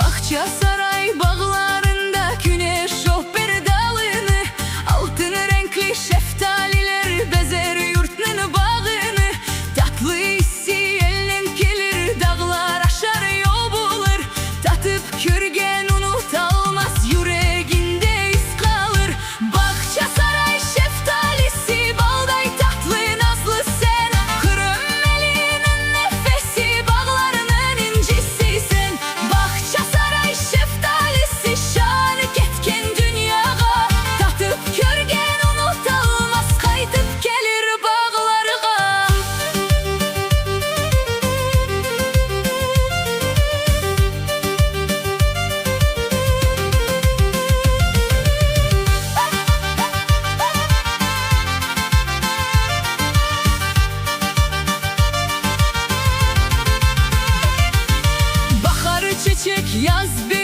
Bahçesaray bağlarında güneş bir dalını, altın renkli şeftaliler bezer yurtnın bağını. Tatlı hissi elden gelir, dağlar aşar yol bulur. Tatıp körgen unutalmaz, yüreğinde iz kalır. Bahçesaray şeftalisi, balday tatlı nazlı sen. Kırımelinin nefesi, bağlarının incisi sen. Bahçesaray şeftalisi, şanı ketken dünyaya. Tatıp körgen unutalmaz, kaytıp gelir bağlarına. Bahar çiçek, yaz bir